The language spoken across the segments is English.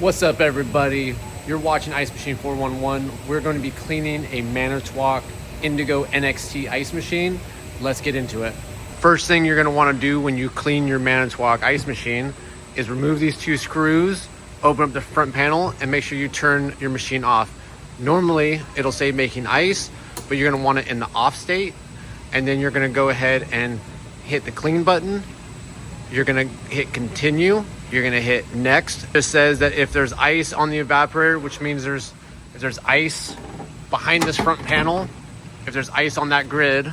What's up, everybody? You're watching Ice Machine 411. We're going to be cleaning a Manitowoc Indigo NXT ice machine. Let's get into it. First thing you're going to want to do when you clean your Manitowoc ice machine is remove these two screws, open up the front panel, and make sure you turn your machine off. Normally, it'll say making ice, but you're going to want it in the off state, and then you're going to go ahead and hit the clean button. You're going to hit continue. You're going to hit next. It says that if there's ice on the evaporator, which means if there's ice behind this front panel, if there's ice on that grid,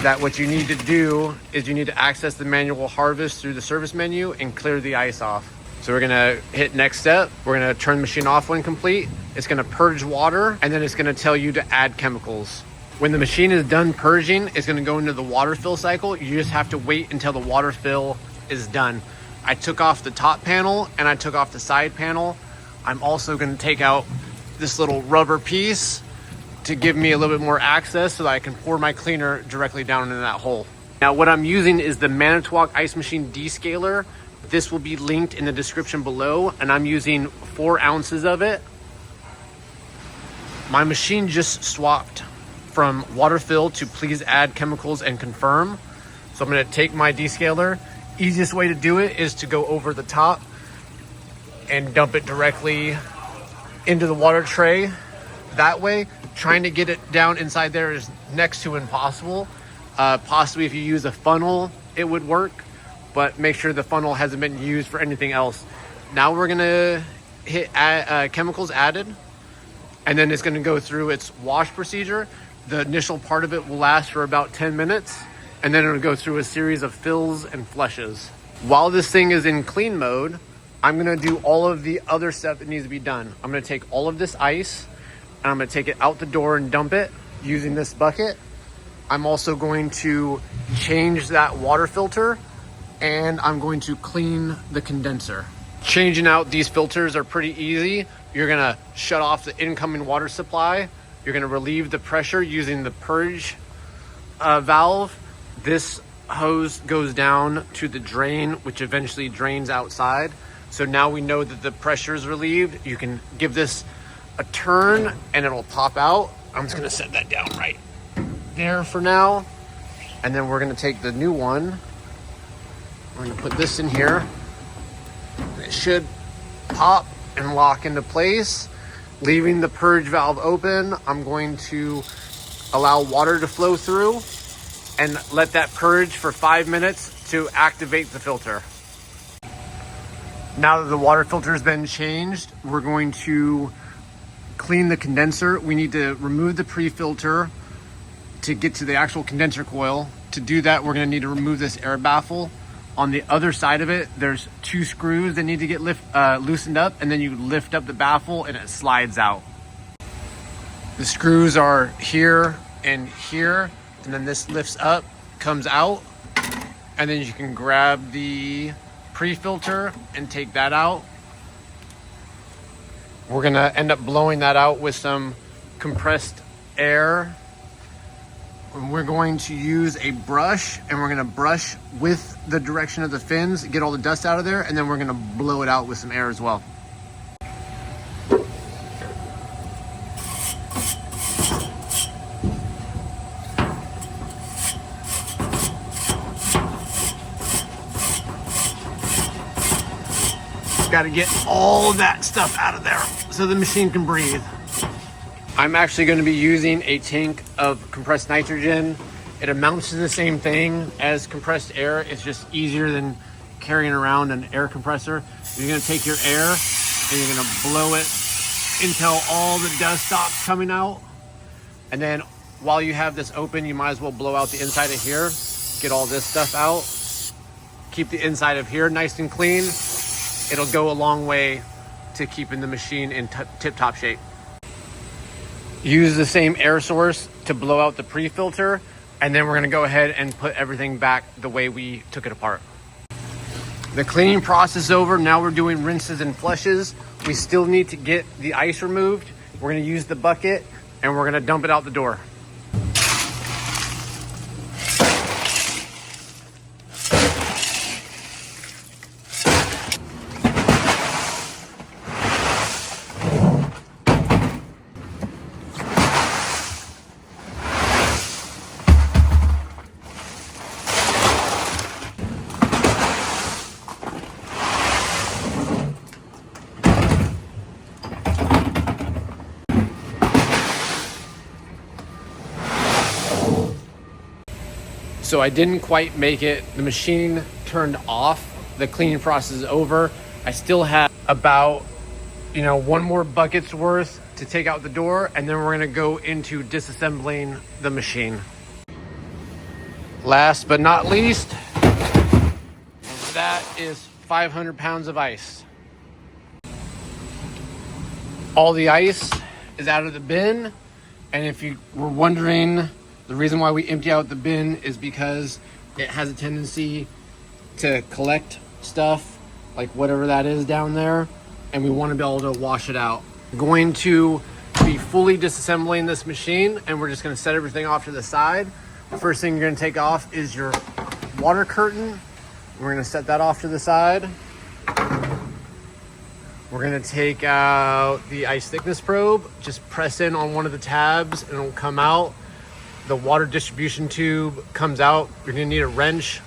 that what you need to do is you need to access the manual harvest through the service menu and clear the ice off. So we're going to hit next step. We're going to turn the machine off when complete. It's going to purge water, and then it's going to tell you to add chemicals. When the machine is done purging, it's going to go into the water fill cycle. You just have to wait until the water fill is done. I took off the top panel and I took off the side panel. I'm also going to take out this little rubber piece to give me a little bit more access so that I can pour my cleaner directly down into that hole. Now what I'm using is the Manitowoc Ice Machine Descaler. This will be linked in the description below, and I'm using 4 ounces of it. My machine just swapped from water fill to please add chemicals and confirm. So I'm going to take my descaler. Easiest way to do it is to go over the top and dump it directly into the water tray. That way, trying to get it down inside there is next to impossible. Possibly if you use a funnel, it would work, but make sure the funnel hasn't been used for anything else. Now we're gonna hit chemicals added, and then it's gonna go through its wash procedure. The initial part of it will last for about 10 minutes, and then it'll go through a series of fills and flushes. While this thing is in clean mode, I'm gonna do all of the other stuff that needs to be done. I'm gonna take all of this ice, and I'm gonna take it out the door and dump it using this bucket. I'm also going to change that water filter, and I'm going to clean the condenser. Changing out these filters are pretty easy. You're gonna shut off the incoming water supply. You're gonna relieve the pressure using the purge valve. This hose goes down to the drain, which eventually drains outside. So now we know that the pressure is relieved. You can give this a turn and it'll pop out. I'm just gonna set that down right there for now. And then we're gonna take the new one. We're gonna put this in here. It should pop and lock into place. Leaving the purge valve open, I'm going to allow water to flow through and let that purge for 5 minutes to activate the filter. Now that the water filter has been changed, we're going to clean the condenser. We need to remove the pre-filter to get to the actual condenser coil. To do that, we're gonna need to remove this air baffle. On the other side of it, there's 2 screws that need to get loosened up, and then you lift up the baffle and it slides out. The screws are here and here, and then this lifts up, comes out, and then you can grab the pre-filter and take that out. We're gonna end up blowing that out with some compressed air. We're going to use a brush, and we're gonna brush with the direction of the fins, get all the dust out of there, and then we're gonna blow it out with some air as well. Got to get all that stuff out of there so the machine can breathe. I'm actually going to be using a tank of compressed nitrogen. It amounts to the same thing as compressed air. It's just easier than carrying around an air compressor. You're going to take your air and you're going to blow it until all the dust stops coming out. And then while you have this open, you might as well blow out the inside of here. Get all this stuff out. Keep the inside of here nice and clean. It'll go a long way to keeping the machine in tip-top shape. Use the same air source to blow out the pre-filter, and then we're gonna go ahead and put everything back the way we took it apart. The cleaning process is over. Now we're doing rinses and flushes. We still need to get the ice removed. We're gonna use the bucket and we're gonna dump it out the door. So I didn't quite make it. The machine turned off. The cleaning process is over. I still have about, one more bucket's worth to take out the door, and then we're gonna go into disassembling the machine. Last but not least, that is 500 pounds of ice. All the ice is out of the bin, and if you were wondering, the reason why we empty out the bin is because it has a tendency to collect stuff, like whatever that is down there, and we want to be able to wash it out. I'm going to be fully disassembling this machine, and we're just going to set everything off to the side. The first thing you're going to take off is your water curtain. We're going to set that off to the side. We're going to take out the ice thickness probe. Just press in on one of the tabs and it'll come out. The water distribution tube comes out. You're going to need a wrench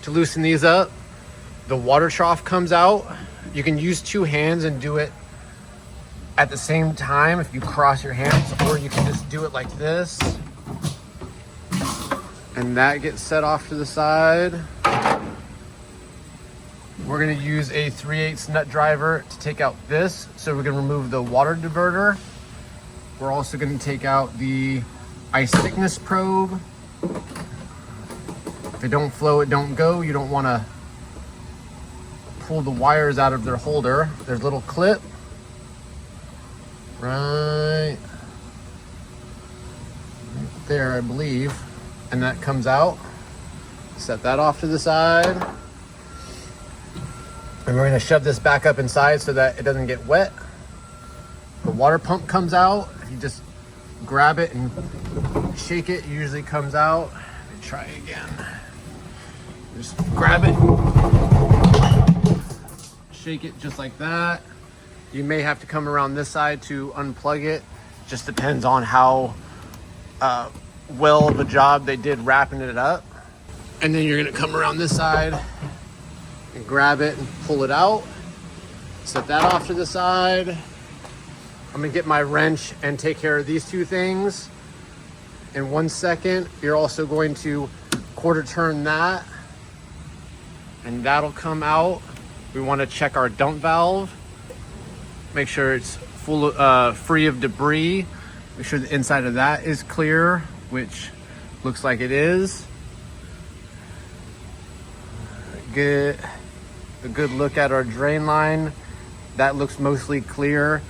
to loosen these up. The water trough comes out. You can use two hands and do it at the same time if you cross your hands, or you can just do it like this. And that gets set off to the side. We're going to use a 3/8 nut driver to take out this. So we're going to remove the water diverter. We're also going to take out the ice thickness probe. If they don't flow, it don't go. You don't want to pull the wires out of their holder. There's a little clip right there, I believe, and that comes out. Set that off to the side. And we're going to shove this back up inside so that it doesn't get wet. The water pump comes out. If you just grab it and shake it, it usually comes out. Let me try again. Just grab it, shake it just like that. You may have to come around this side to unplug it. Just depends on how well of a job they did wrapping it up. And then you're going to come around this side and grab it and pull it out. Set that off to the side. I'm gonna get my wrench and take care of these two things in 1 second. You're also going to quarter turn that, and that'll come out. We want to check our dump valve, make sure it's free of debris, make sure the inside of that is clear, which looks like it is. Get a good look at our drain line. That looks mostly clear.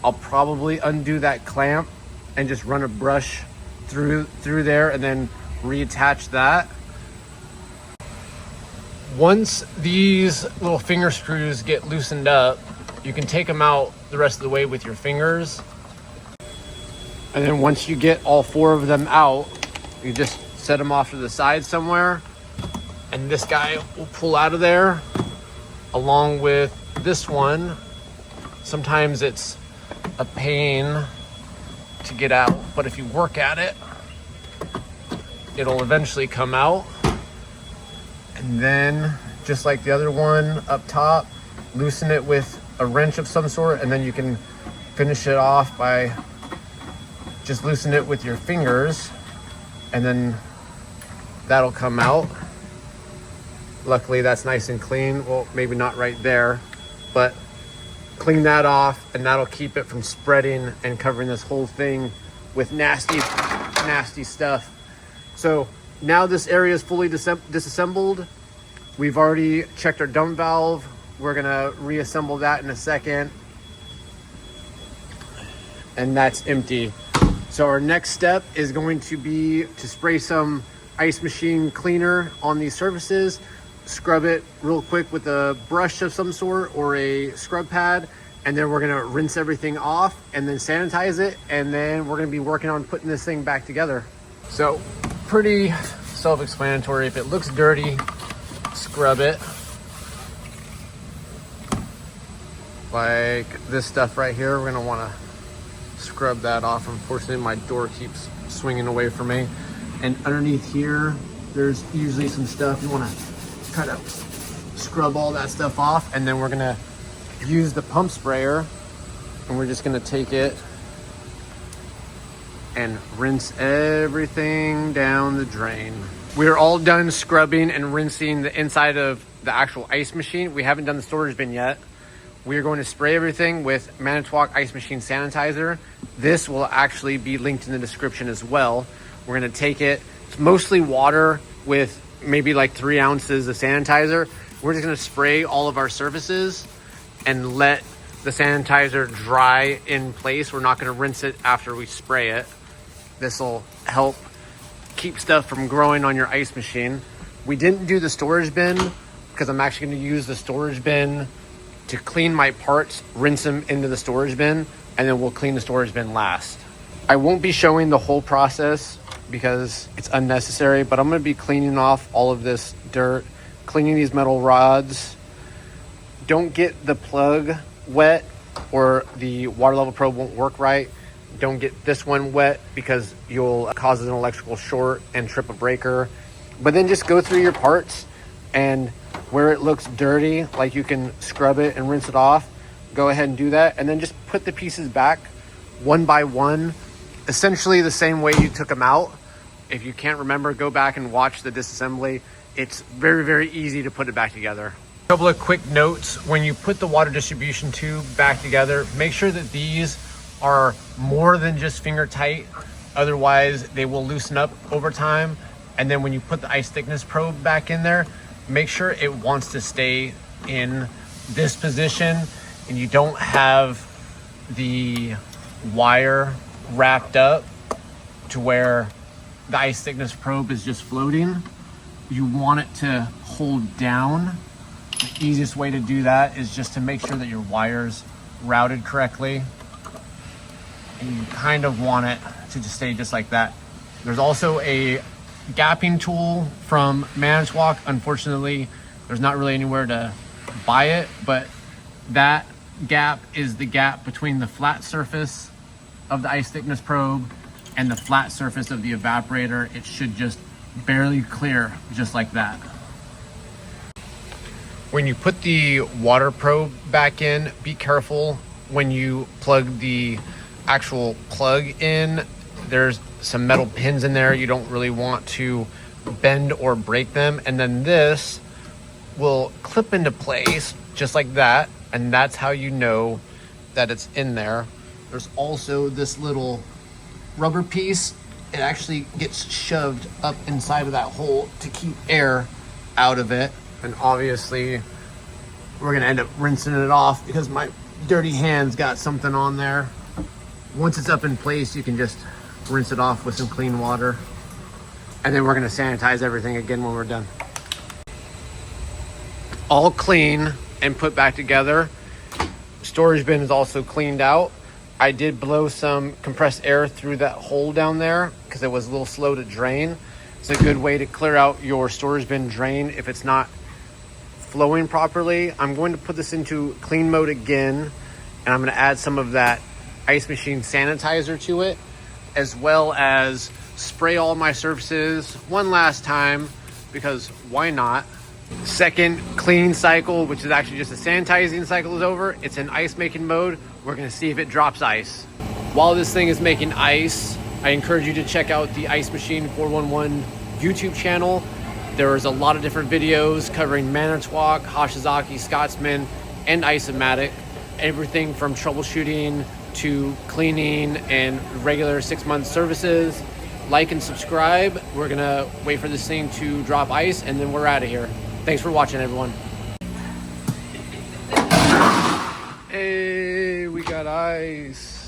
I'll probably undo that clamp and just run a brush through there and then reattach that. Once these little finger screws get loosened up, you can take them out the rest of the way with your fingers. And then once you get all four of them out, you just set them off to the side somewhere, and this guy will pull out of there along with this one. Sometimes it's a pain to get out, but if you work at it, it'll eventually come out. And then, just like the other one up top, loosen it with a wrench of some sort, and then you can finish it off by just loosen it with your fingers, and then that'll come out. Luckily, that's nice and clean. Well, maybe not right there, but clean that off, and that'll keep it from spreading and covering this whole thing with nasty stuff. So now this area is fully disassembled. We've already checked our dump valve. We're gonna reassemble that in a second. And that's empty. So our next step is going to be to spray some ice machine cleaner on these surfaces, scrub it real quick with a brush of some sort or a scrub pad, and then we're gonna rinse everything off and then sanitize it, and then we're gonna be working on putting this thing back together. So pretty self-explanatory. If it looks dirty, scrub it. Like this stuff right here, we're gonna wanna scrub that off. Unfortunately, my door keeps swinging away from me. And underneath here, there's usually some stuff. You wanna try to scrub all that stuff off, and then we're gonna use the pump sprayer, and we're just gonna take it and rinse everything down the drain. We're all done scrubbing and rinsing the inside of the actual ice machine. We haven't done the storage bin yet. We're going to spray everything with Manitowoc Ice Machine Sanitizer. This will actually be linked in the description as well. We're going to take it, it's mostly water with maybe like 3 ounces of sanitizer. We're just going to spray all of our surfaces and let the sanitizer dry in place. We're not going to rinse it after we spray it. This will help keep stuff from growing on your ice machine. We didn't do the storage bin because I'm actually going to use the storage bin to clean my parts, rinse them into the storage bin, and then we'll clean the storage bin last. I won't be showing the whole process because it's unnecessary, but I'm going to be cleaning off all of this dirt, cleaning these metal rods. Don't get the plug wet or the water level probe won't work right. Don't get this one wet because you'll cause an electrical short and trip a breaker. But then just go through your parts, and where it looks dirty, like you can scrub it and rinse it off, go ahead and do that. And then just put the pieces back one by one, essentially the same way you took them out. If you can't remember, go back and watch the disassembly. It's very, very easy to put it back together. A couple of quick notes. When you put the water distribution tube back together, make sure that these are more than just finger tight. Otherwise, they will loosen up over time. And then when you put the ice thickness probe back in there, make sure it wants to stay in this position and you don't have the wire wrapped up to where the ice thickness probe is just floating. You want it to hold down. The easiest way to do that is just to make sure that your wire's routed correctly. And you kind of want it to just stay just like that. There's also a gapping tool from Manitowoc. Unfortunately, there's not really anywhere to buy it, but that gap is the gap between the flat surface of the ice thickness probe and the flat surface of the evaporator. It should just barely clear just like that. When you put the water probe back in, be careful when you plug the actual plug in. There's some metal pins in there. You don't really want to bend or break them. And then this will clip into place just like that. And that's how you know that it's in there. There's also this little rubber piece. It actually gets shoved up inside of that hole to keep air out of it. And obviously we're gonna end up rinsing it off because my dirty hands got something on there. Once it's up in place, you can just rinse it off with some clean water. And then we're gonna sanitize everything again when we're done. All clean and put back together. Storage bin is also cleaned out. I did blow some compressed air through that hole down there because it was a little slow to drain. It's a good way to clear out your storage bin drain if it's not flowing properly. I'm going to put this into clean mode again, and I'm gonna add some of that ice machine sanitizer to it, as well as spray all my surfaces one last time because why not? Second clean cycle, which is actually just a sanitizing cycle, is over. It's in ice making mode. We're gonna see if it drops ice. While this thing is making ice, I encourage you to check out the Ice Machine 411 YouTube channel. There is a lot of different videos covering Manitowoc, Hashizaki, Scotsman, and Isomatic. Everything from troubleshooting to cleaning and regular 6-month services. Like and subscribe. We're gonna wait for this thing to drop ice and then we're out of here. Thanks for watching, everyone. Hey, we got ice.